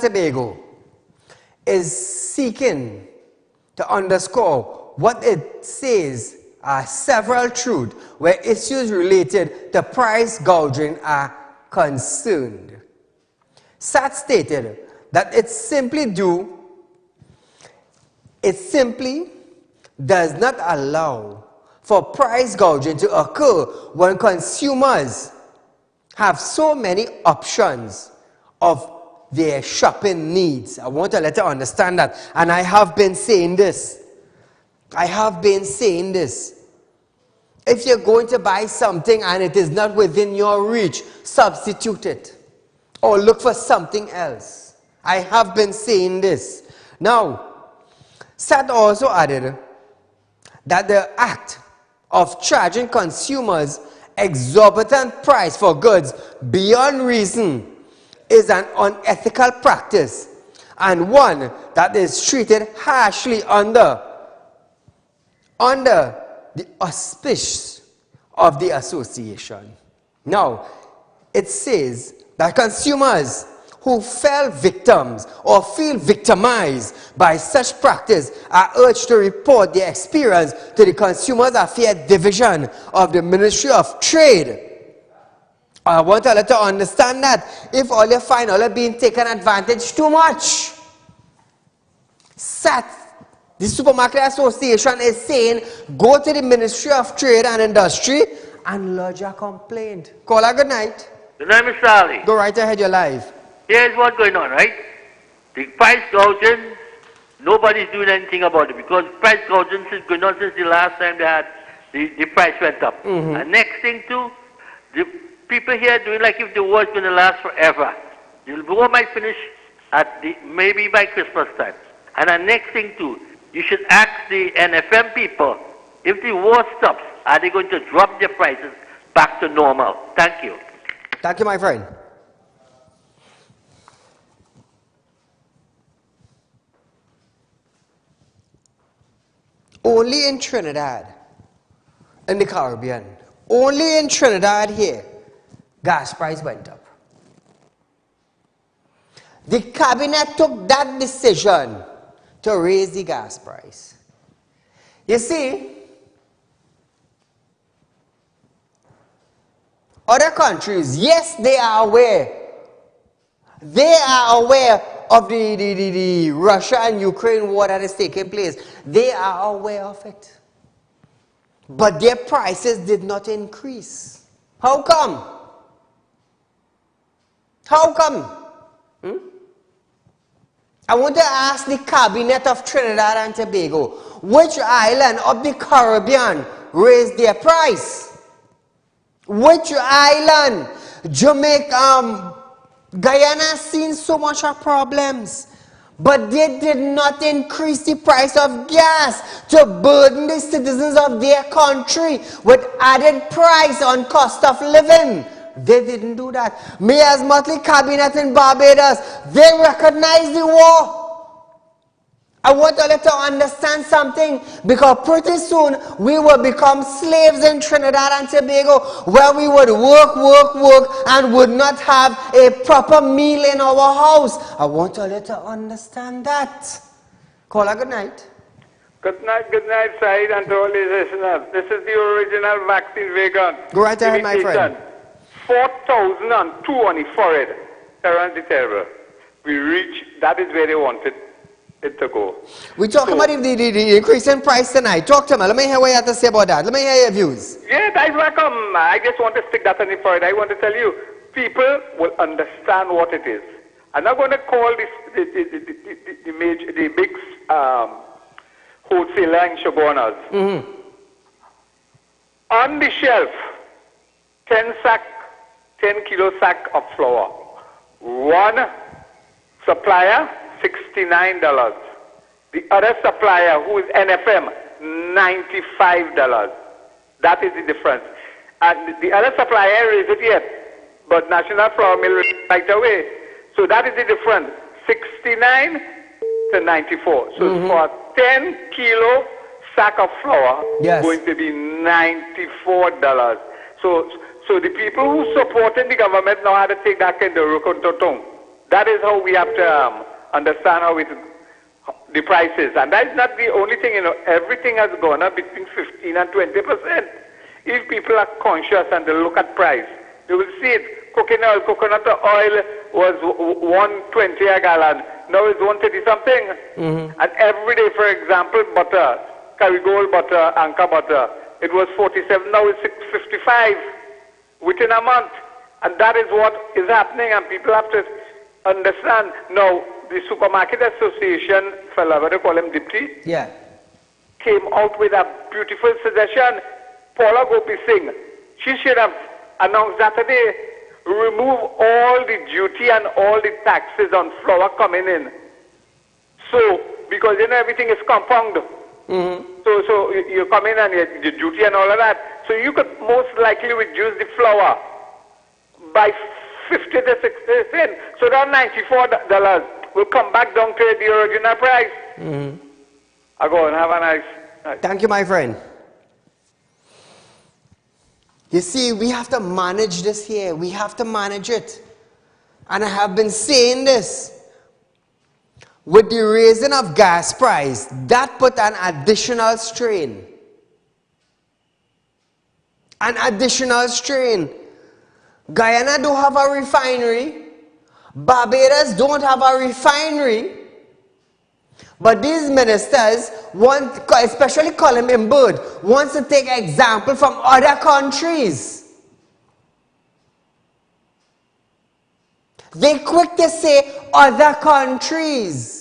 Tobago is seeking to underscore what it says are several truths where issues related to price gouging are concerned. SAT stated that it simply does not allow for price gouging to occur when consumers have so many options of their shopping needs. I want to let you understand that. And I have been saying this. If you're going to buy something and it is not within your reach, substitute it. Or look for something else. I have been saying this. Now, SAT also added that the act of charging consumers exorbitant price for goods beyond reason is an unethical practice and one that is treated harshly under the auspice of the association. Now, it says that consumers who fell victims or feel victimized by such practice are urged to report their experience to the Consumers Affairs Division of the Ministry of Trade. I want to let you understand that if all you find all are being taken advantage too much, SAT, the Supermarket Association, is saying go to the Ministry of Trade and Industry and lodge a complaint. Call her good night. Good night, Mr. Ali. Go right ahead, you're live. Here's what's going on, right? The price gouging, nobody's doing anything about it because price gouging is going on since the last time they had the price went up. And next thing too, the people here doing like if the war is going to last forever. The war might finish at maybe by Christmas time. And the next thing too, you should ask the NFM people, if the war stops, are they going to drop their prices back to normal? Thank you. Thank you, my friend. Only in Trinidad, in the Caribbean, only in Trinidad here, gas price went up. The cabinet took that decision to raise the gas price. You see, other countries, yes, they are aware. They are aware of the Russia and Ukraine war that is taking place. They are aware of it. But their prices did not increase. How come? How come? I want to ask the cabinet of Trinidad and Tobago, which island of the Caribbean raised their price? Which island? Jamaica, Guyana has seen so much of problems, but they did not increase the price of gas to burden the citizens of their country with added price on cost of living. They didn't do that. Mayor's Motley Cabinet in Barbados, they recognized the war. I want to let you understand something, because pretty soon we will become slaves in Trinidad and Tobago, where we would work, and would not have a proper meal in our house. I want to let you understand that. Call her good night. Good night, Saeed, and to all the listeners. This is the original vaccine vegan. Go right ahead, my friend. 4,002 on the forehead. Terribly terrible. We reach, that is where they wanted it to go. We talk about the increase in price tonight. Talk to me. Let me hear what you have to say about that. Let me hear your views. Yeah, that's welcome. I just want to stick that on the forehead. I want to tell you, people will understand what it is. I'm not going to call this the big wholesaler in Shabonas. On the shelf, 10 kilo sack of flour. One supplier, $69. The other supplier, who is NFM, $95. That is the difference. And the other supplier raised it yet, but National Flour Mill raised it right away. So that is the difference, 69 to 94. So for a 10 kilo sack of flour, going to be $94. So the people who supported the government now had to take that kind of rook on Totong. That is how we have to understand how the prices. And that's not the only thing, you know, everything has gone up between 15 and 20%. If people are conscious and they look at price, they will see it. Coconut oil was 120 a gallon. Now it's 130 something. Mm-hmm. And every day, for example, butter, Kerrygold butter, Anchor butter, it was 47. Now it's 655 within a month. And that is what is happening, and people have to understand. Now, the Supermarket Association, fella, what they call him, Dipti, came out with a beautiful suggestion. Paula Gopi Singh, she should have announced that today, remove all the duty and all the taxes on flour coming in. So, because you know everything is compound. Mm-hmm. So you come in and the duty and all of that. So you could most likely reduce the flour by 50 to 60 cents. So that $94 will come back down to the original price. Mm-hmm. I go and have a nice. Thank you, my friend. You see, we have to manage this here. We have to manage it. And I have been saying this. With the raising of gas price, that put an additional strain. An additional strain. Guyana don't have a refinery. Barbados don't have a refinery. But these ministers, want, especially Colin Bird, wants to take example from other countries. They quick to say other countries.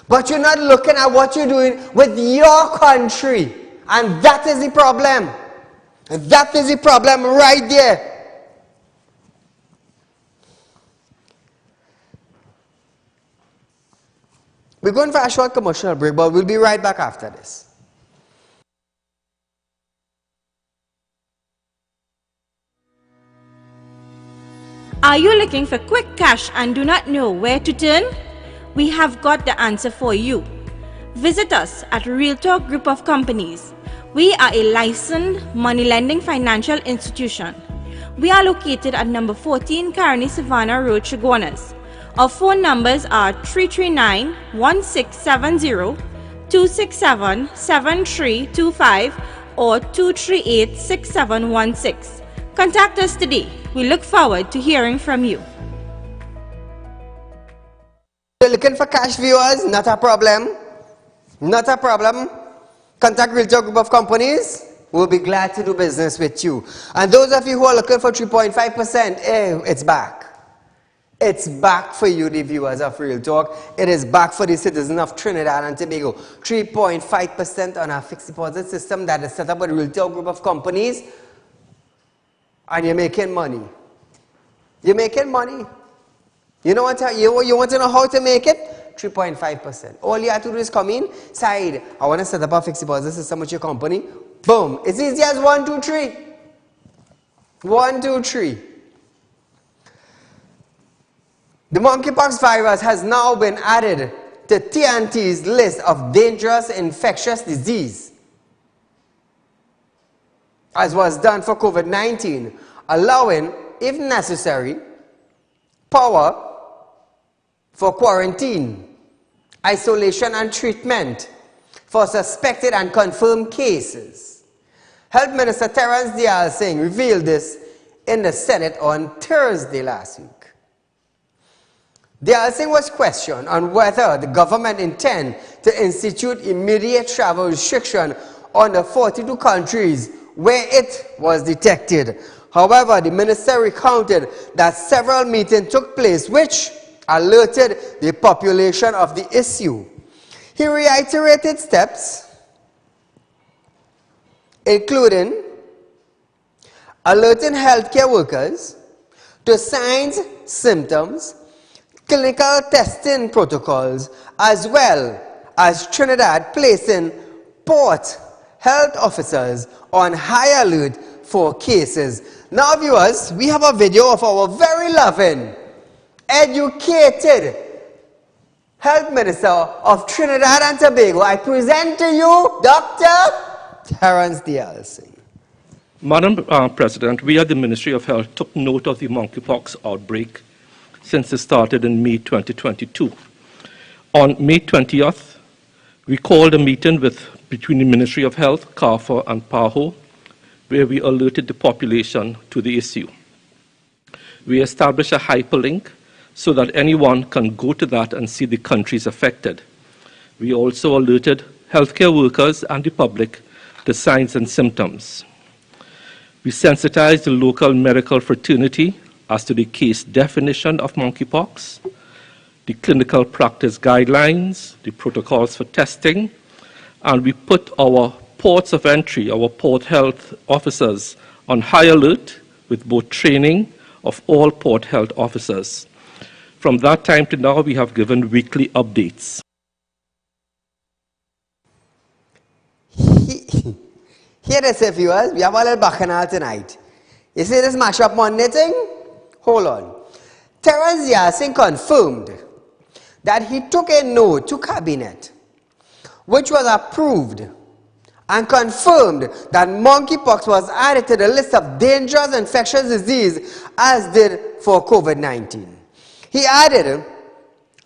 But you're not looking at what you're doing with your country. And that is the problem. That is the problem right there. We're going for a short commercial break, but we'll be right back after this. Are you looking for quick cash and do not know where to turn? We have got the answer for you. Visit us at Real Talk Group of Companies. We are a licensed money lending financial institution. We are located at number 14 Caroni Savannah Road, Chaguanas. Our phone numbers are 339-1670, 267-7325 or 238-6716. Contact us today. We look forward to hearing from you. You're looking for cash, viewers? Not a problem. Not a problem. Contact Real Talk Group of Companies. We'll be glad to do business with you. And those of you who are looking for 3.5%, it's back. It's back for you, the viewers of Real Talk. It is back for the citizens of Trinidad and Tobago. 3.5% on our fixed deposit system that is set up by the Real Talk Group of Companies. And you're making money. You're making money. You know what? You want to know how to make it? 3.5%. All you have to do is come in, Saieed, I want to set up a fixed deposit system with your company. Boom. It's easy as 1, 2, 3. 1, 2, 3. The monkeypox virus has now been added to TNT's list of dangerous infectious disease, as was done for COVID-19, allowing, if necessary, power for quarantine, isolation and treatment for suspected and confirmed cases. Health Minister Terrence Dial Singh revealed this in the Senate on Thursday last week. Dial Singh was questioned on whether the government intend to institute immediate travel restriction on the 42 countries where it was detected. However, the minister recounted that several meetings took place which alerted the population of the issue. He reiterated steps including alerting healthcare workers to signs, symptoms, clinical testing protocols, as well as Trinidad placing port health officers on high alert for cases. Now, viewers, we have a video of our very loving, educated Health Minister of Trinidad and Tobago. I present to you Dr. Terrence Dial Singh. Madam President, we at the Ministry of Health took note of the monkeypox outbreak since it started in May 2022. On May 20th, we called a meeting between the Ministry of Health, CARFA, and PAHO, where we alerted the population to the issue. We established a hyperlink so that anyone can go to that and see the countries affected. We also alerted healthcare workers and the public to signs and symptoms. We sensitized the local medical fraternity as to the case definition of monkeypox, the clinical practice guidelines, the protocols for testing, and we put our ports of entry, our port health officers, on high alert with both training of all port health officers. From that time to now, we have given weekly updates. Here it is, viewers. We have a little bacchanal tonight. You see this mashup Monday thing? Hold on. Terence Yasin confirmed that he took a note to cabinet, which was approved, and confirmed that monkeypox was added to the list of dangerous infectious disease as did for COVID-19. He added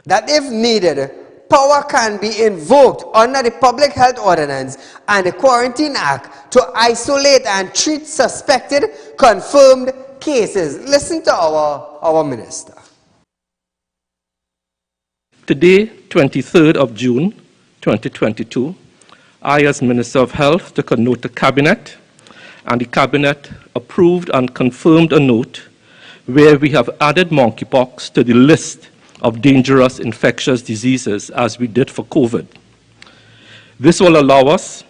that if needed, power can be invoked under the Public Health Ordinance and the Quarantine Act to isolate and treat suspected, confirmed cases. Listen to our minister. Today, 23rd of June, 2022, I, as Minister of Health, took a note to Cabinet, and the Cabinet approved and confirmed a note where we have added monkeypox to the list of dangerous infectious diseases as we did for COVID. This will allow us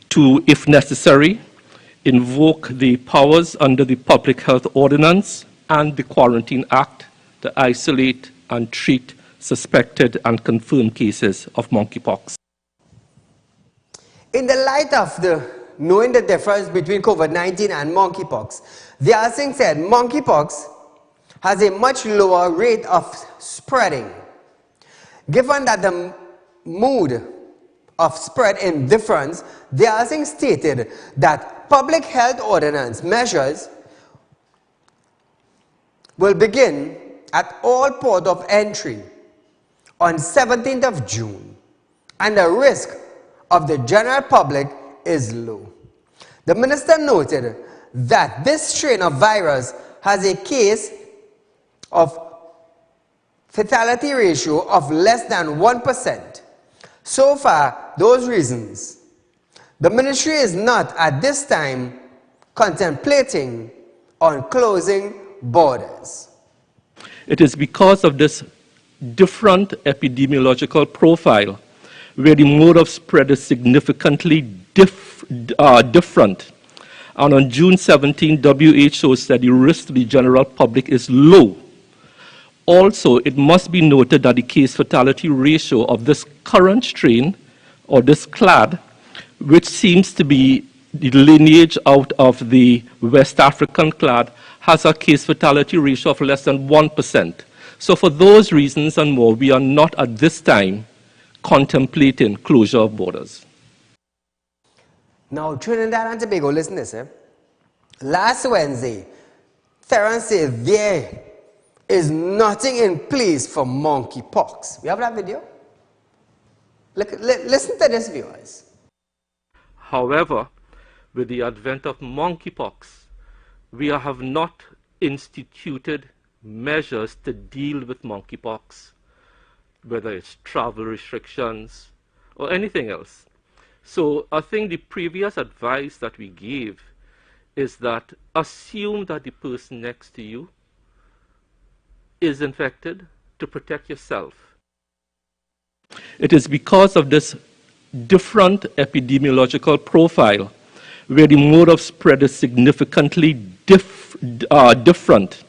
to, if necessary, invoke the powers under the Public Health Ordinance and the Quarantine Act to isolate and treat suspected and confirmed cases of monkeypox. In the light of knowing the difference between COVID-19 and monkeypox, the Yasin said monkeypox has a much lower rate of spreading. Given that the mode of spread in difference, the Yasin stated that Public Health Ordinance measures will begin at all port of entry on 17th of June, and the risk of the general public is low. The minister noted that this strain of virus has a case of fatality ratio of less than 1%. So far, those reasons, the ministry is not at this time contemplating on closing borders. It is because of this different epidemiological profile where the mode of spread is significantly different. And on June 17, WHO said the risk to the general public is low. Also, it must be noted that the case fatality ratio of this current strain, or this clade, which seems to be the lineage out of the West African clade, has a case fatality ratio of less than 1%. So for those reasons and more, we are not at this time contemplating closure of borders. Now, Trinidad and Tobago, listen to this. Last Wednesday, Terence said there is nothing in place for monkeypox. We have that video? Listen to this, viewers. However, with the advent of monkeypox, we have not instituted measures to deal with monkeypox, whether it's travel restrictions or anything else. So I think the previous advice that we gave is that assume that the person next to you is infected to protect yourself. It is because of this different epidemiological profile where the mode of spread is significantly different.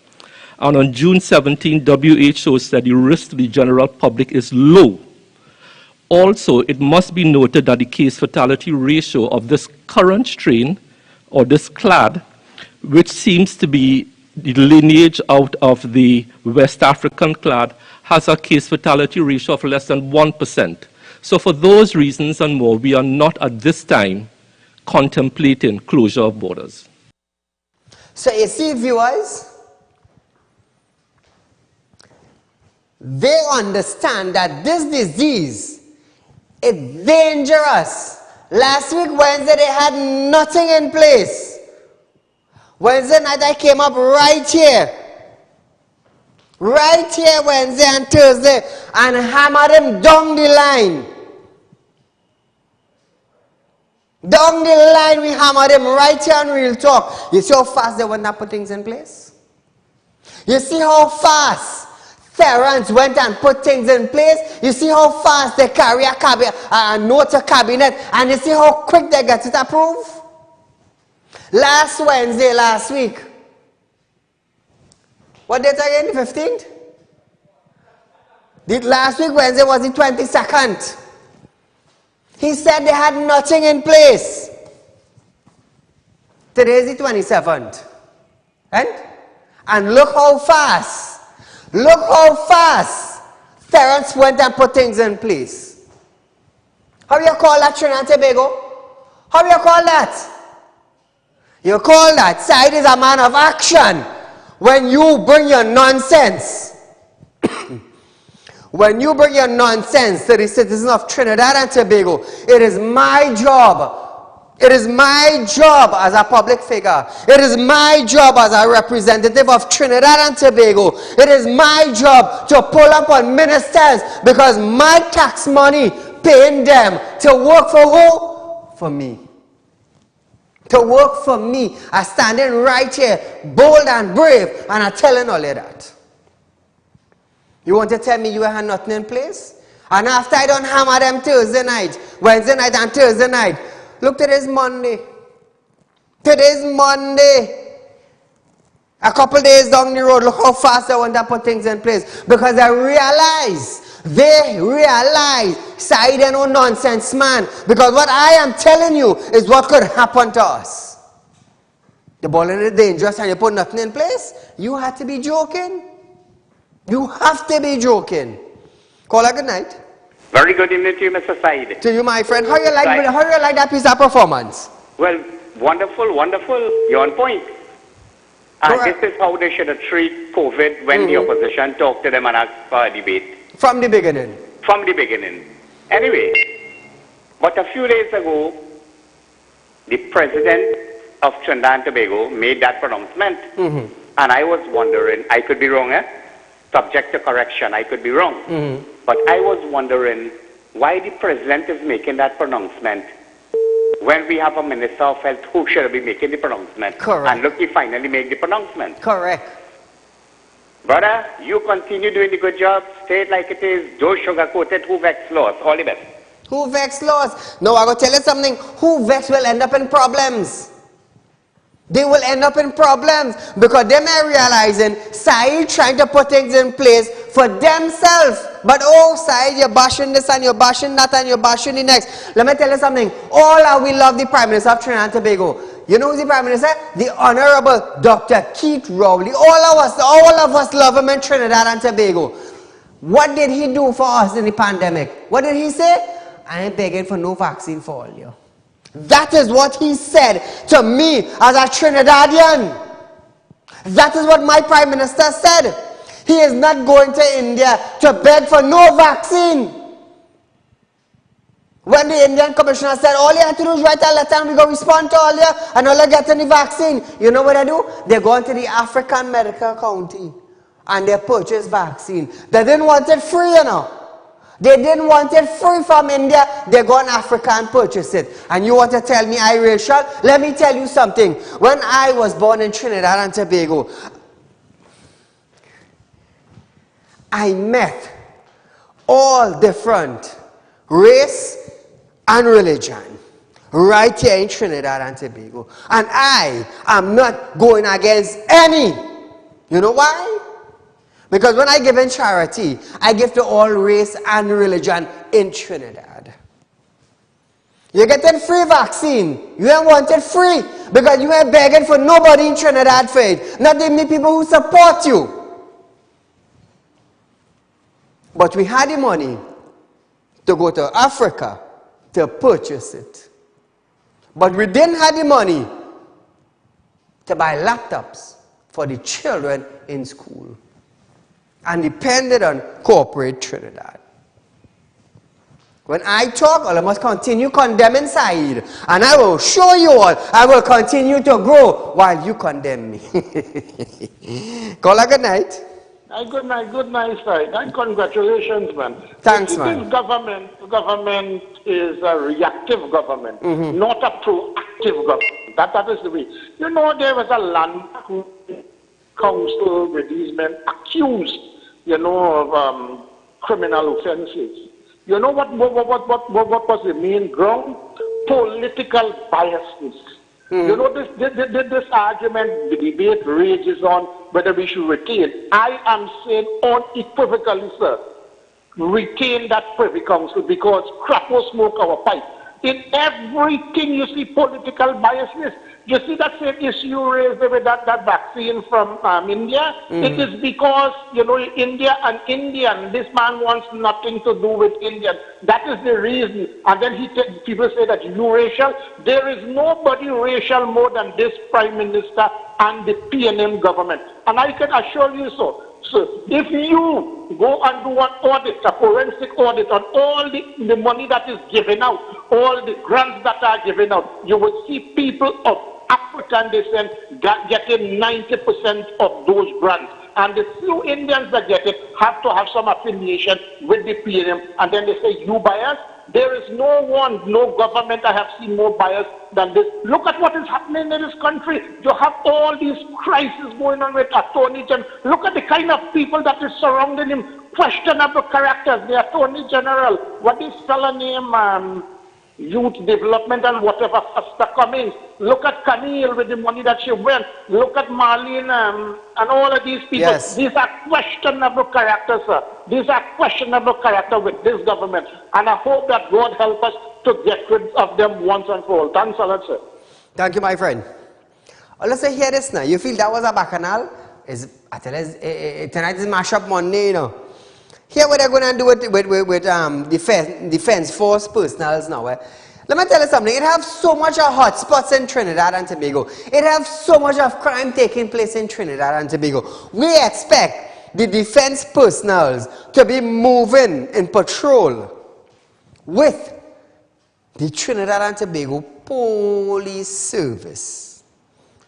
And on June 17, WHO said the risk to the general public is low. Also, it must be noted that the case fatality ratio of this current strain, or this clade, which seems to be the lineage out of the West African clade, has a case fatality ratio of less than 1%. So for those reasons and more, we are not at this time contemplating closure of borders. So you see, viewers, they understand that this disease is dangerous. Last week, Wednesday, they had nothing in place. Wednesday night, I came up right here, Wednesday and Thursday, and hammered them down the line. Down the line, we hammered them right here on Real Talk. You see how fast they went and put things in place? You see how fast Terrence went and put things in place? You see how fast they carry a note to cabinet, and you see how quick they get it approved? Last Wednesday, last week. What date again? The 15th? Last week, Wednesday, was the 22nd. He said they had nothing in place. Today is the 27th. And look how fast. Look how fast Terrence went and put things in place. How do you call that, Trinidad and Tobago? How do you call that? You call that Saieed is a man of action. When you bring your nonsense, when you bring your nonsense to the citizens of Trinidad and Tobago, it is my job. It is my job as a public figure. It is my job as a representative of Trinidad and Tobago. It is my job to pull up on ministers because my tax money paying them to work for who? For me. To work for me. I'm standing right here, bold and brave, and I'm telling all of that. You want to tell me you had nothing in place? And after I don't hammer them Thursday night, Wednesday night and Thursday night, look, today's Monday. Today's Monday. A couple days down the road, look how fast they want to put things in place. Because they realize, Saieed ain't no nonsense man. Because what I am telling you is what could happen to us. The ball is dangerous and you put nothing in place. You have to be joking. You have to be joking. Call a good night. Very good evening to you, Mr. Saieed. To you, my friend. How you like that piece of performance? Well, wonderful, wonderful. You're on point. And this is how they should have treated COVID when the opposition talked to them and asked for a debate. From the beginning. From the beginning. Anyway, but a few days ago, the president of Trinidad and Tobago made that pronouncement. And I was wondering, I could be wrong, subject to correction, I could be wrong. But I was wondering why the president is making that pronouncement when we have a minister of health who should be making the pronouncement. Correct. And look, he finally made the pronouncement. Correct. Brother, you continue doing the good job. Stay it like it is. Don't sugarcoat it. Who vex laws? All the best. Who vex laws? No, I'm going to tell you something. Who vex will end up in problems. They will end up in problems because them are realizing Saieed trying to put things in place for themselves. But oh, Saieed, you're bashing this and you're bashing that and you're bashing the next. Let me tell you something. All we love the Prime Minister of Trinidad and Tobago. You know who's the Prime Minister? The Honorable Dr. Keith Rowley. All of us love him in Trinidad and Tobago. What did he do for us in the pandemic? What did he say? I ain't begging for no vaccine for all you. That is what he said to me as a Trinidadian. That is what my Prime Minister said. He is not going to India to beg for no vaccine. When the Indian Commissioner said, all you have to do is write a letter and we go respond to all you and all you get any vaccine. You know what I do? They go into the African Medical County and they purchase vaccine. They didn't want it free, you know. They didn't want it free from India. They go in Africa and purchase it. And you want to tell me I'm racial? Let me tell you something. When I was born in Trinidad and Tobago, I met all different race and religion right here in Trinidad and Tobago. And I am not going against any. You know why? Because when I give in charity, I give to all race and religion in Trinidad. You're getting free vaccine. You ain't want it free because you ain't begging for nobody in Trinidad for it. Not even the people who support you. But we had the money to go to Africa to purchase it. But we didn't have the money to buy laptops for the children in school. and depended on corporate Trinidad. When I talk, I must continue condemning Saieed, and I will show you all I will continue to grow while you condemn me. Call a good night. Good night, sir. And congratulations, man. Thanks, man. This government is a reactive government, not a proactive government. That is the way. You know, there was a land council with these men accused, you know, of criminal offenses. You know what was the main ground? Political biasness. You know, this argument, the debate rages on whether we should retain. I am saying unequivocally, sir, retain that Privy Council because crap will smoke our pipe. In everything you see political biasness. You see that same issue raised with that vaccine from India? It is because, you know, India and Indian, this man wants nothing to do with Indian. That is the reason. And then people say that you racial. There is nobody racial more than this Prime Minister and the PNM government. And I can assure you so. So if you go and do an audit, a forensic audit on all the money that is given out, all the grants that are given out, you will see people of African descent getting 90% of those grants. And the few Indians that get it have to have some affiliation with the PNM. And then they say, you bias? There is no government I have seen more biased than this. Look at what is happening in this country. You have all these crises going on with Attorney General. Look at the kind of people that is surrounding him. Questionable characters. The Attorney General, what is fellow name? Youth Development and whatever, Foster Cummings. Look at Camille with the money that she went. Look at Marlene and all of these people. Yes. These are questionable characters, sir. These are questionable characters with this government. And I hope that God help us to get rid of them once and for all. Thanks a lot, sir. Thank you, my friend. Let's say hear this now. You feel that was a bacchanal? I tell you, tonight is Mashup Monday, you know. Here what they're going to do with defense force personnel now. Let me tell you something. It has so much of hotspots in Trinidad and Tobago. It has so much of crime taking place in Trinidad and Tobago. We expect the defense personnel to be moving in patrol with the Trinidad and Tobago Police Service.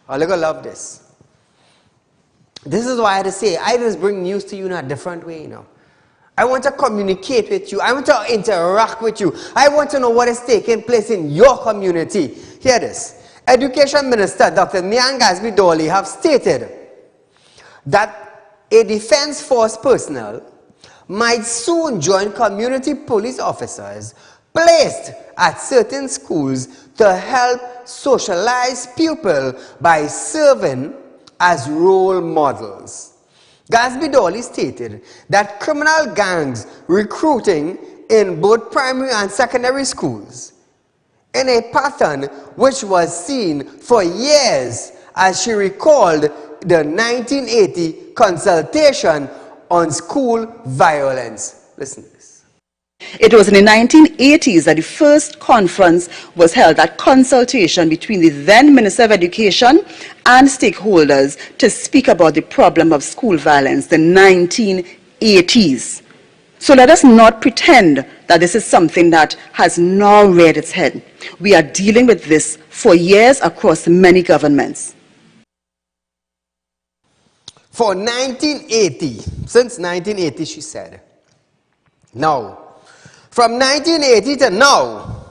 I'm going to love this. This is why I had to say, I just bring news to you in a different way, you know. I want to communicate with you. I want to interact with you. I want to know what is taking place in your community. Hear this. Education Minister Dr. Nyan Gasby-Dolly have stated that a defense force personnel might soon join community police officers placed at certain schools to help socialize pupils by serving as role models. Gasby-Dolly stated that criminal gangs recruiting in both primary and secondary schools in a pattern which was seen for years, as she recalled the 1980 consultation on school violence. Listen to this. It was in the 1980s that the first conference was held, that consultation between the then Minister of Education and stakeholders to speak about the problem of school violence, the 1980s. So let us not pretend that this is something that has now reared its head. We are dealing with this for years across many governments. For 1980, since 1980, she said. Now, from 1980 to now,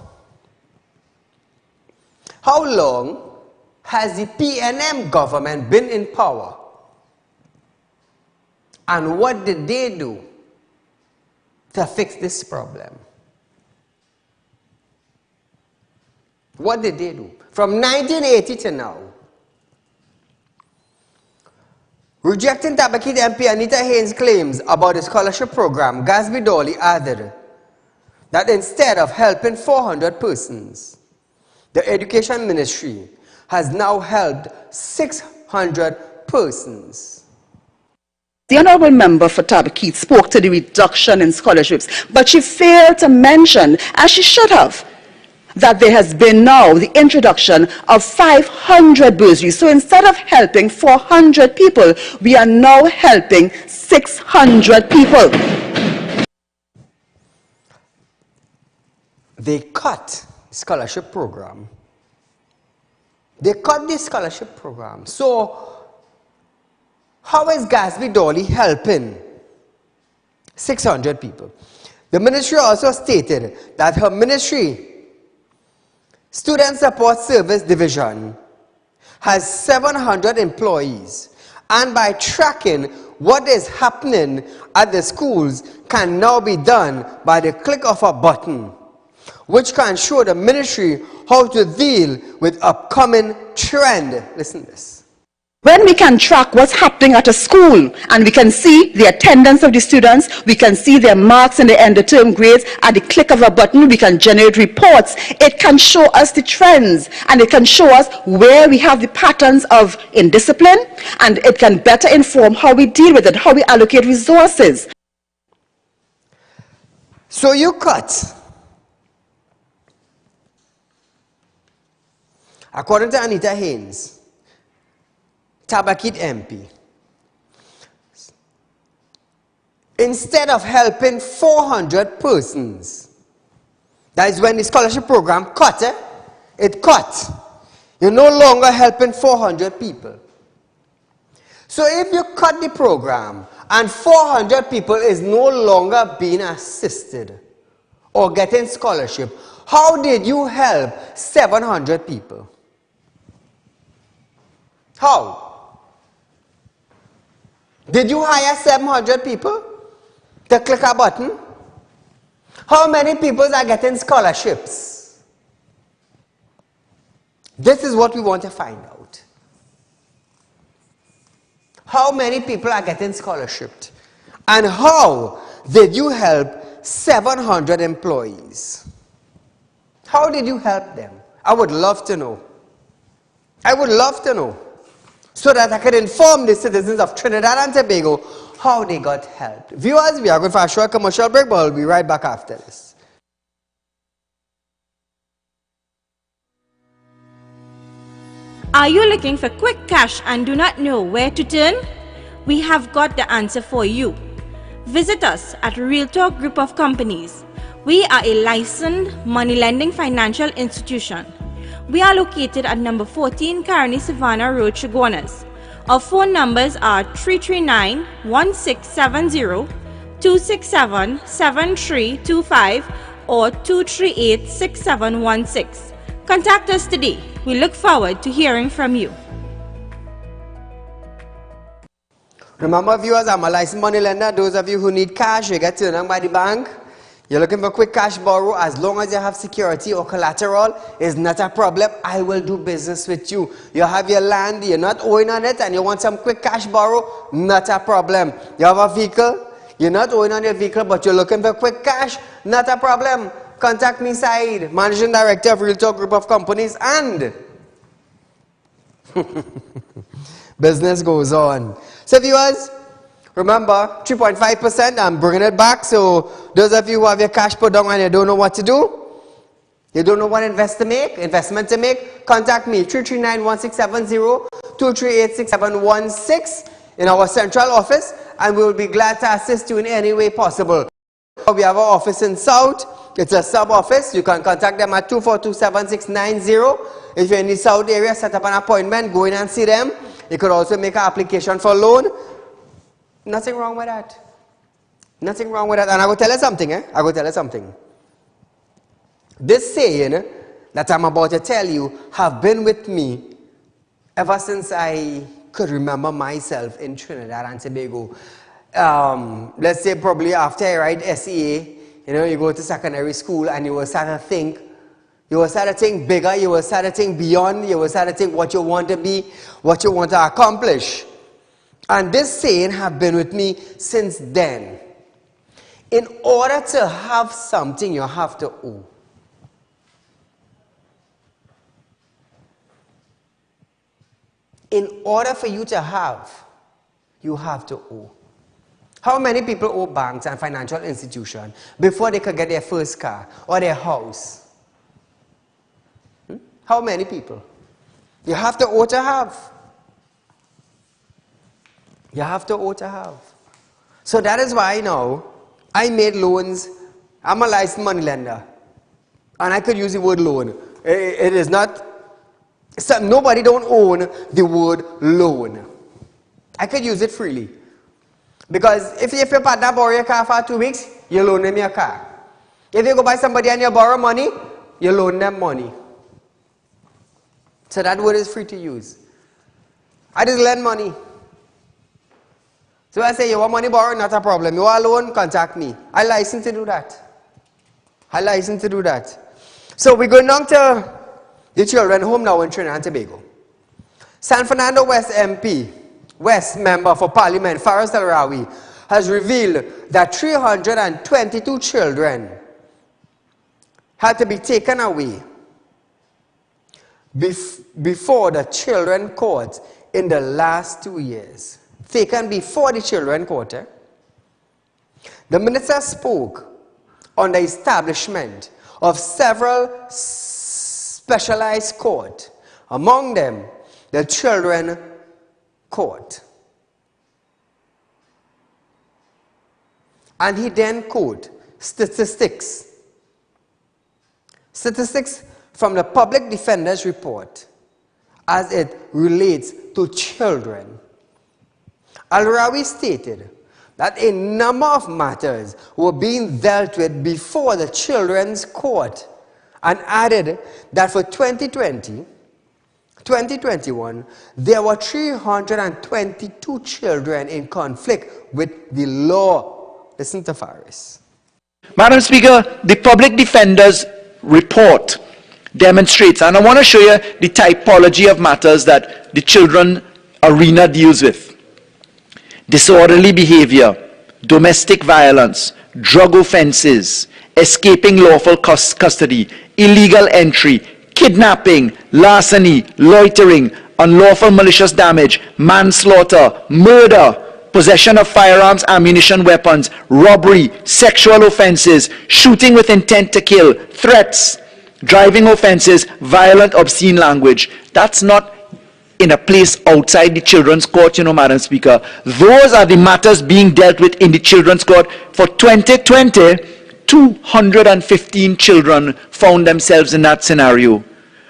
how long has the PNM government been in power? And what did they do to fix this problem? What did they do? From 1980 to now. Rejecting Tabakit MP Anita Haynes' claims about the scholarship program, Gasby-Dolly added that instead of helping 400 persons, the Education Ministry has now helped 600 persons. The Honourable Member for Tabakit spoke to the reduction in scholarships, but she failed to mention, as she should have, that there has been now the introduction of 500 bursaries. So instead of helping 400 people, we are now helping 600 people. They cut the scholarship program. They cut the scholarship program. So, how is Gatsby Dolly helping 600 people? The ministry also stated that her ministry, Student Support Service Division, has 700 employees, and by tracking what is happening at the schools can now be done by the click of a button, which can show the ministry how to deal with upcoming trend. Listen to this. When we can track what's happening at a school and we can see the attendance of the students, we can see their marks in the end of term grades, at the click of a button we can generate reports. It can show us the trends and it can show us where we have the patterns of indiscipline, and it can better inform how we deal with it, how we allocate resources. So you cut. According to Anita Haynes, Tabakit MP, instead of helping 400 persons, that is when the scholarship program cut, it cut. You're no longer helping 400 people. So if you cut the program and 400 people is no longer being assisted or getting scholarship, how did you help 700 people? How? Did you hire 700 people to click a button? How many people are getting scholarships? This is what we want to find out. How many people are getting scholarships? And how did you help 700 employees? How did you help them? I would love to know. I would love to know, so that I could inform the citizens of Trinidad and Tobago how they got help. Viewers, we are going for a short commercial break, but we'll be right back after this. Are you looking for quick cash and do not know where to turn? We have got the answer for you. Visit us at Real Talk Group of Companies. We are a licensed money lending financial institution. We are located at number 14 Caroni Savannah Road, Chaguanas. Our phone numbers are 339-1670, 267-7325 or 238-6716. Contact us today. We look forward to hearing from you. Remember, viewers, I'm a licensed money lender. Those of you who need cash, you get turned on by the bank. You're looking for quick cash borrow, as long as you have security or collateral, is not a problem. I will do business with you. You have your land, you're not owing on it, and you want some quick cash borrow, not a problem. You have a vehicle, you're not owing on your vehicle, but you're looking for quick cash, not a problem. Contact me, Saieed, Managing Director of Real Talk Group of Companies, and business goes on. So viewers, remember, 3.5%, I'm bringing it back. So those of you who have your cash put down and you don't know what to do, you don't know what investment to make, contact me, 339-1670, 238-6716 in our central office, and we will be glad to assist you in any way possible. We have our office in South. It's a sub-office. You can contact them at 242-7690. If you're in the South area, set up an appointment, go in and see them. You could also make an application for loan. Nothing wrong with that. Nothing wrong with that. And I will tell you something, I will tell you something. This saying that I'm about to tell you have been with me ever since I could remember myself in Trinidad and Tobago. Let's say probably after I write SEA, you know, you go to secondary school and you will start to think, you will start to think bigger, you will start to think beyond, you will start to think what you want to be, what you want to accomplish. And this saying have been with me since then. In order to have something, you have to owe. In order for you to have, you have to owe. How many people owe banks and financial institutions before they could get their first car or their house? How many people? You have to owe to have. You have to owe to have. So that is why now I made loans. I'm a licensed money lender. And I could use the word loan. It is not, so nobody don't own the word loan. I could use it freely. Because if your partner borrow your car for 2 weeks, you loan them your car. If you go buy somebody and you borrow money, you loan them money. So that word is free to use. I just lend money. So I say, you want money borrowed? Not a problem. You want a loan? Contact me. I license to do that. I license to do that. So we're going down to the children home now in Trinidad and Tobago. San Fernando West MP, West Member for Parliament, Saieed Ali, has revealed that 322 children had to be taken away before the children court in the last 2 years. Taken before the children court. The minister spoke on the establishment of several specialized courts, among them the children court. And he then quoted statistics from the Public Defender's report as it relates to children. Al-Rawi stated that a number of matters were being dealt with before the children's court and added that for 2021, there were 322 children in conflict with the law. Listen to Faris. Madam Speaker, the Public Defender's report demonstrates, and I want to show you the typology of matters that the children arena deals with. Disorderly behavior, domestic violence, drug offenses, escaping lawful custody, illegal entry, kidnapping, larceny, loitering, unlawful malicious damage, manslaughter, murder, possession of firearms, ammunition, weapons, robbery, sexual offenses, shooting with intent to kill, threats, driving offenses, violent, obscene language. That's not in a place outside the children's court, Madam Speaker. Those are the matters being dealt with in the children's court. For 2020, 215 children found themselves in that scenario.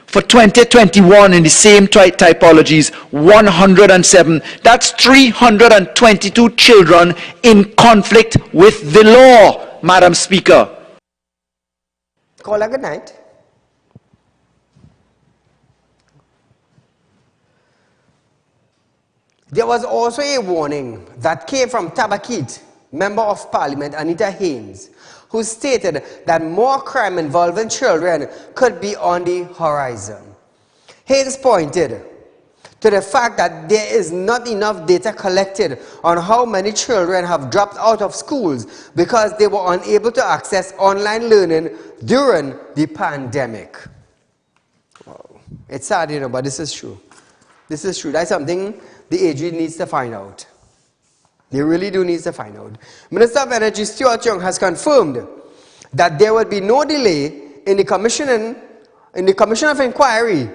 For 2021, in the same typologies, 107. That's 322 children in conflict with the law, Madam Speaker. Call a good night. There was also a warning that came from Tabakit, Member of Parliament Anita Haynes, who stated that more crime involving children could be on the horizon. Haynes pointed to the fact that there is not enough data collected on how many children have dropped out of schools because they were unable to access online learning during the pandemic. Wow. It's sad, but this is true. This is true. That's something the AG needs to find out. They really do need to find out. Minister of Energy Stuart Young has confirmed that there will be no delay in the commission of inquiry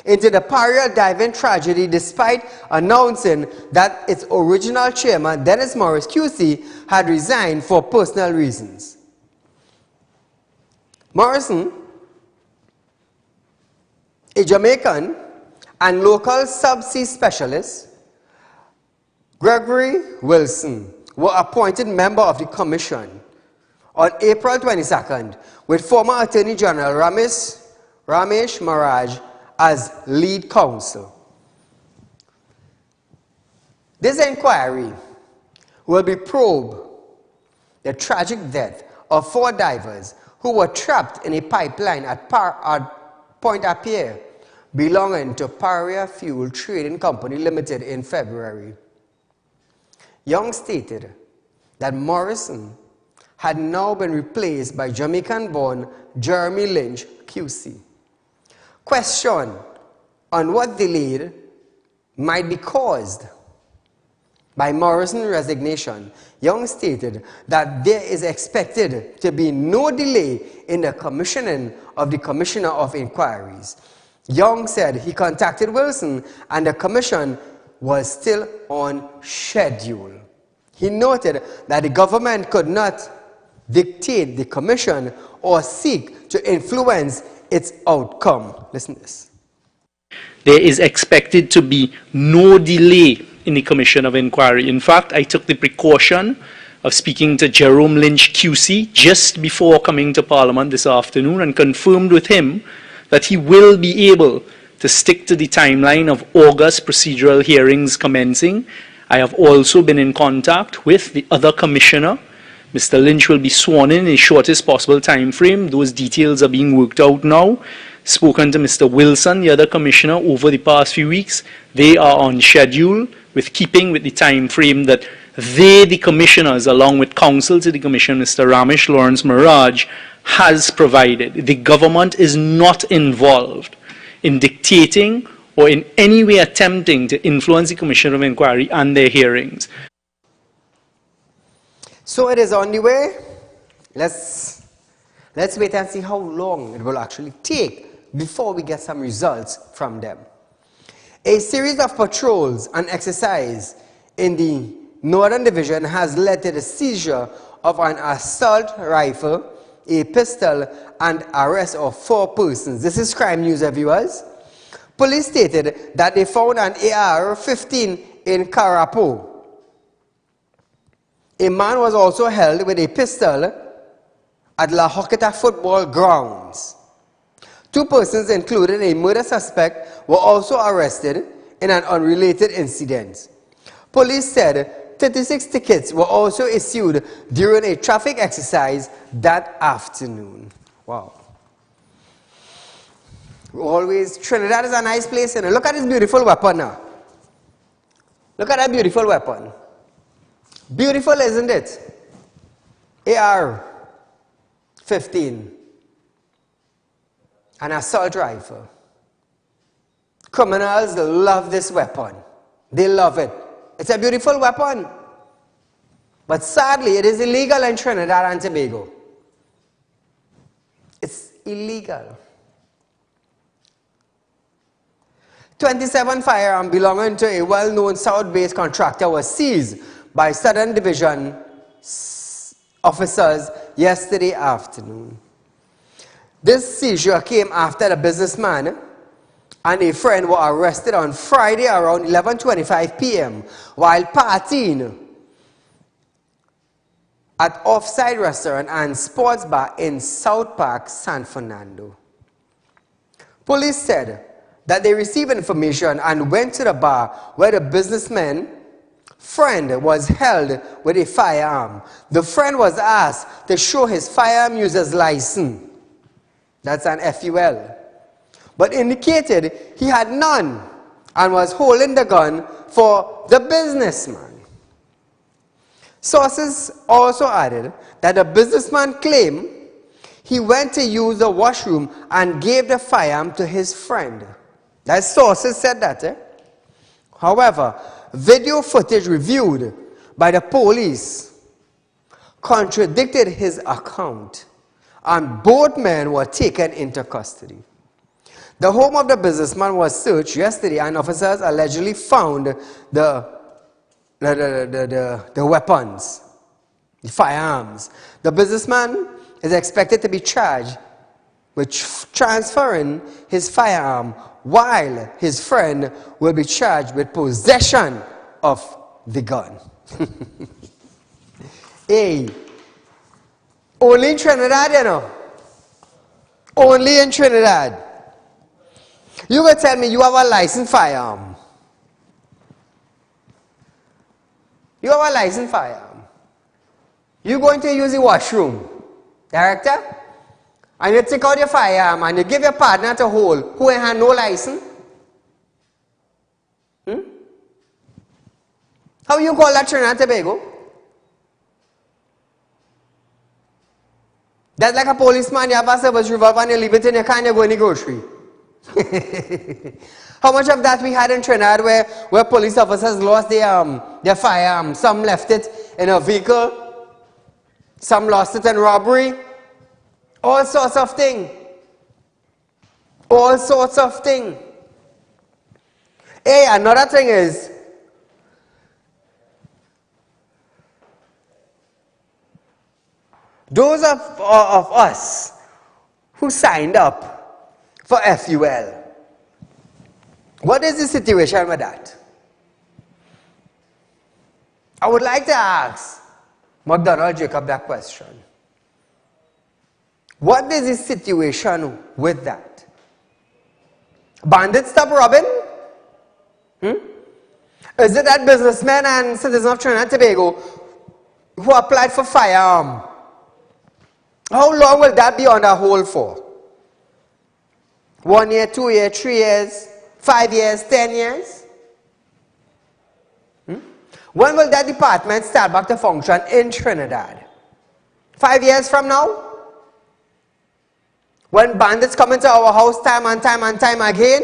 into the Paria diving tragedy, despite announcing that its original chairman, Dennis Morris QC, had resigned for personal reasons. Morrison, a Jamaican and local subsea specialist, Gregory Wilson, were appointed member of the commission on April 22nd, with former Attorney General Ramesh Maharaj as lead counsel. This inquiry will be probe the tragic death of 4 divers who were trapped in a pipeline at Point Paria, belonging to Paria Fuel Trading Company Limited in February. Young stated that Morrison had now been replaced by Jamaican-born Jeremy Lynch QC. Question on what delay might be caused by Morrison's resignation, Young stated that there is expected to be no delay in the commissioning of the Commissioner of Inquiries. Young said he contacted Wilson and the commission was still on schedule. He noted that the government could not dictate the commission or seek to influence its outcome. Listen to this. There is expected to be no delay in the commission of inquiry. In fact, I took the precaution of speaking to Jerome Lynch QC just before coming to Parliament this afternoon and confirmed with him that he will be able to stick to the timeline of August procedural hearings commencing. I have also been in contact with the other commissioner. Mr. Lynch will be sworn in the shortest possible time frame. Those details are being worked out now. Spoken to Mr. Wilson, the other commissioner, over the past few weeks. They are on schedule with keeping with the time frame that they, the commissioners, along with counsel to the commission, Mr. Ramesh Lawrence Miraj, has provided. The government is not involved in dictating or in any way attempting to influence the Commission of Inquiry and their hearings. So it is on the way. Let's wait and see how long it will actually take before we get some results from them. A series of patrols and exercise in the Northern Division has led to the seizure of an assault rifle, a pistol, and arrest of 4 persons. This is Crime News, viewers. Police stated that they found an AR-15 in Karapo. A man was also held with a pistol at La Hoqueta football grounds. 2 persons, including a murder suspect, were also arrested in an unrelated incident. Police said 36 tickets were also issued during a traffic exercise that afternoon. Wow. Always, Trinidad is a nice place. You know. Look at this beautiful weapon now. Look at that beautiful weapon. Beautiful, isn't it? AR-15. An assault rifle. Criminals love this weapon. They love it. It's a beautiful weapon. But sadly, it is illegal in Trinidad and Tobago. It's illegal. 27 firearms belonging to a well-known South-based contractor was seized by Southern Division officers yesterday afternoon. This seizure came after the businessman and a friend were arrested on Friday around 11:25 p.m. while partying at Offside Restaurant and Sports Bar in South Park, San Fernando. Police said that they received information and went to the bar where the businessman's friend was held with a firearm. The friend was asked to show his firearm user's license. That's an FUL. But indicated he had none and was holding the gun for the businessman. Sources also added that the businessman claimed he went to use the washroom and gave the firearm to his friend. That sources said that. However, video footage reviewed by the police contradicted his account, and both men were taken into custody. The home of the businessman was searched yesterday, and officers allegedly found the weapons, the firearms. The businessman is expected to be charged with transferring his firearm, while his friend will be charged with possession of the gun. Hey, only in Trinidad, you know. Only in Trinidad. You will tell me you have a licensed firearm. You have a licensed firearm. You're going to use the washroom, director? And you take out your firearm and you give your partner to hold who ain't had no license? How you call that Trinidad and Tobago? That's like a policeman, you have a service revolver and you leave it in your car and you go in the grocery. How much of that we had in Trinidad where police officers lost their firearm? Some left it in a vehicle, some lost it in robbery. All sorts of things. All sorts of things. Hey, another thing is, those of us who signed up for FUL, what is the situation with that? I would like to ask McDonald Jacob that question. What is the situation with that? Bandits stop robbing? Is it that businessmen and citizens of Trinidad and Tobago who applied for Firearm? How long will that be on the hold for? 1 year, 2 years, 3 years, 5 years, 10 years? When will that department start back to function in Trinidad? 5 years from now? When bandits come into our house time and time and time again?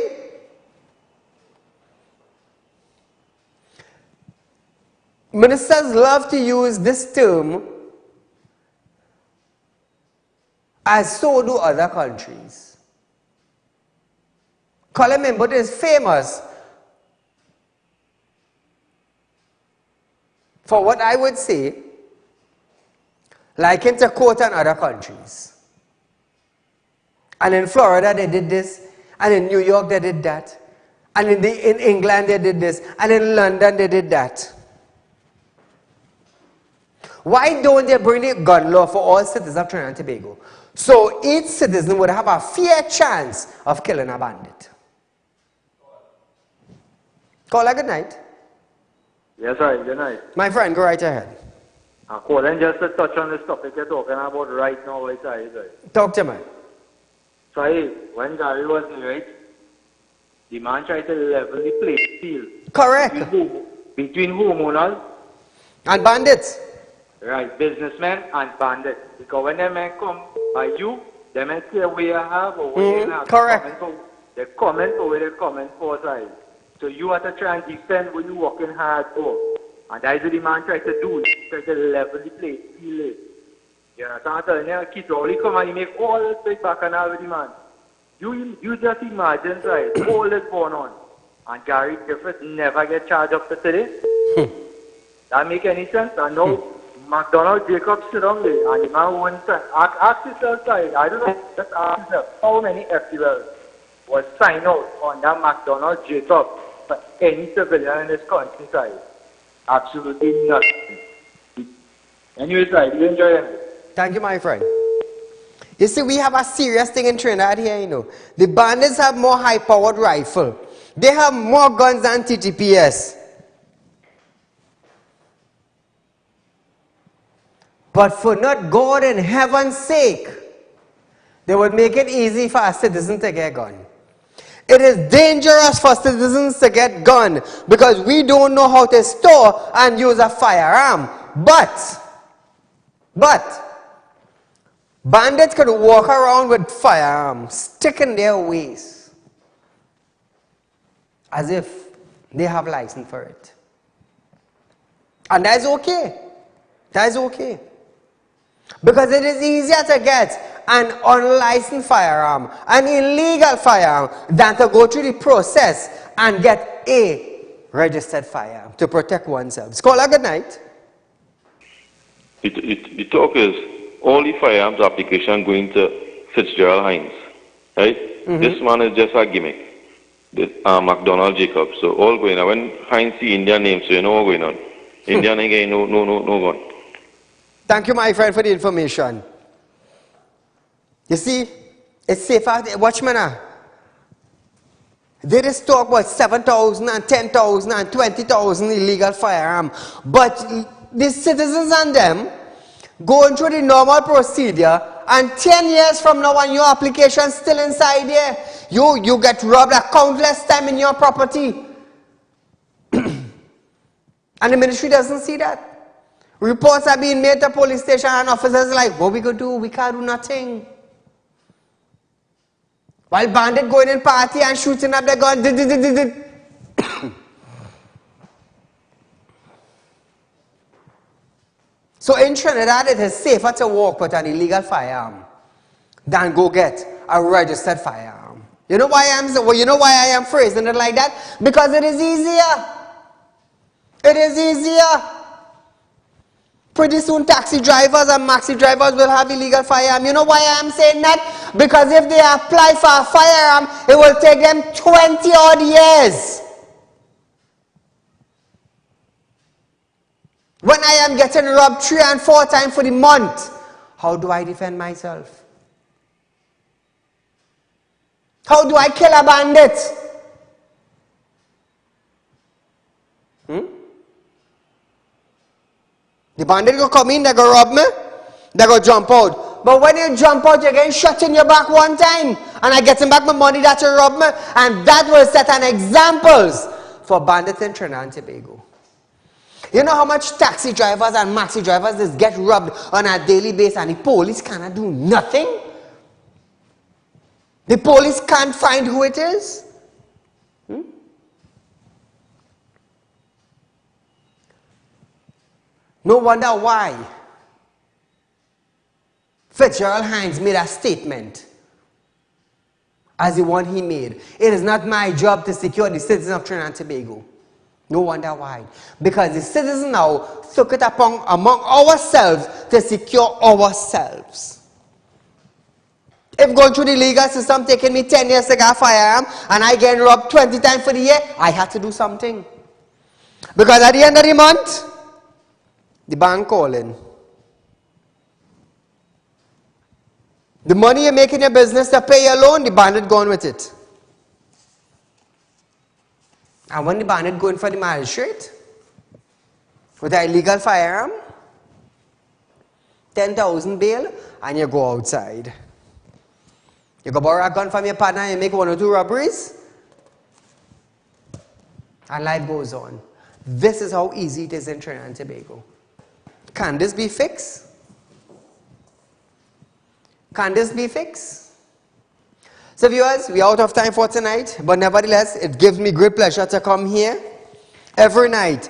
Ministers love to use this term, as so do other countries. Colin Mimbut is famous for what I would say, like in Dakota and other countries. And in Florida they did this, and in New York they did that, and in England they did this, and in London they did that. Why don't they bring the gun law for all citizens of Trinidad and Tobago? So each citizen would have a fair chance of killing a bandit. Caller, good night. Yes, sir, good night. My friend, go right ahead. Colin, just to touch on this topic you're talking about right now, Talk to me. Saeed, when Gary was here, right, the man tried to level the playing field. Correct. Between homeowners and bandits. Right, businessmen and bandits. Because when them men come by you, they men say where you have or where you have. Correct. They comment for where they comment for, side. So you have to try and defend what you're working hard for. And that's what the man tries to do. He tries to level the playing field. You understand? So then kids only come and he make all this big back and all with the man. You just imagine, right, all this going on. And Gary Griffith never get charged up to today. That make any sense? And now McDonald Jacob sit down there and the man won't say, ask yourself, side, I don't know, just ask yourself, how many FULs was signed out on that McDonald Jacob for any civilian in this country, side? Absolutely nothing. Anyway, side, you enjoy it. Thank you, my friend. You see, we have a serious thing in Trinidad here, you know. The bandits have more high-powered rifle. They have more guns than TTPS. But for not God in heaven's sake, they would make it easy for a citizen to get a gun. It is dangerous for citizens to get gun because we don't know how to store and use a firearm. But bandits could walk around with firearms stick in their waist as if they have license for it. And that's okay. That's okay. Because it is easier to get an unlicensed firearm, an illegal firearm, than to go through the process and get a registered firearm to protect oneself. Scholar, good night. The talk is all the firearms application going to Fitzgerald Hines, right? This man is just a gimmick. This McDonald Jacob. So all going on. When Hines see Indian name, so you know what's going on. Indian again, no gun. Thank you, my friend, for the information. You see, it's safer. Watchman, they just talk about 7,000 and 10,000 and 20,000 illegal firearms. But the citizens and them going through the normal procedure, and 10 years from now when your application is still inside there, you get robbed a countless time in your property. And the ministry doesn't see that. Reports are being made to police station and officers like, what we going to do? We can't do nothing. While bandit going in party and shooting up the gun. So in Trinidad, it is safer to walk with an illegal firearm than go get a registered firearm. You know why I am phrasing it like that? Because it is easier. It is easier. Pretty soon taxi drivers and maxi drivers will have illegal firearm. You know why I am saying that? Because if they apply for a firearm, it will take them 20 odd years. When I am getting robbed 3 and 4 times for the month, how do I defend myself? How do I kill a bandit? The bandit go come in, they go rob me, they go jump out. But when you jump out, you're getting shot in your back one time, and I getting back my money that you robbed me, and that will set an examples for bandits in Trinidad and Tobago. You know how much taxi drivers and maxi drivers just get robbed on a daily basis, and the police cannot do nothing? The police can't find who it is? No wonder why Fitzgerald Hines made a statement as the one he made. It is not my job to secure the citizens of Trinidad and Tobago. No wonder why. Because the citizens now took it upon among ourselves to secure ourselves. If going through the legal system taking me 10 years to get a firearm and I get robbed 20 times for the year, I had to do something. Because at the end of the month, the bank calling. The money you make in your business to pay your loan, the bandit going with it. And when the bandit going for the magistrate with an illegal firearm, 10,000 bail, and you go outside. You go borrow a gun from your partner and you make 1 or 2 robberies, and life goes on. This is how easy it is in Trinidad and Tobago. Can this be fixed? Can this be fixed? So viewers, we are out of time for tonight, but nevertheless, it gives me great pleasure to come here every night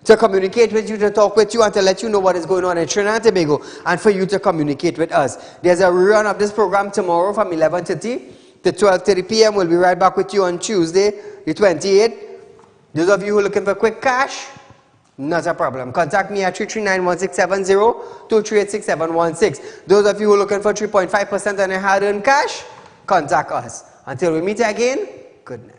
to communicate with you, to talk with you, and to let you know what is going on in Trinidad and Tobago, and for you to communicate with us. There's a rerun of this program tomorrow from 11:30 to 12:30 p.m. We'll be right back with you on Tuesday, the 28th. Those of you who are looking for quick cash, not a problem. Contact me at 339-1670, 238-6716. Those of you who are looking for 3.5% on your hard-earned cash, contact us. Until we meet again, good night.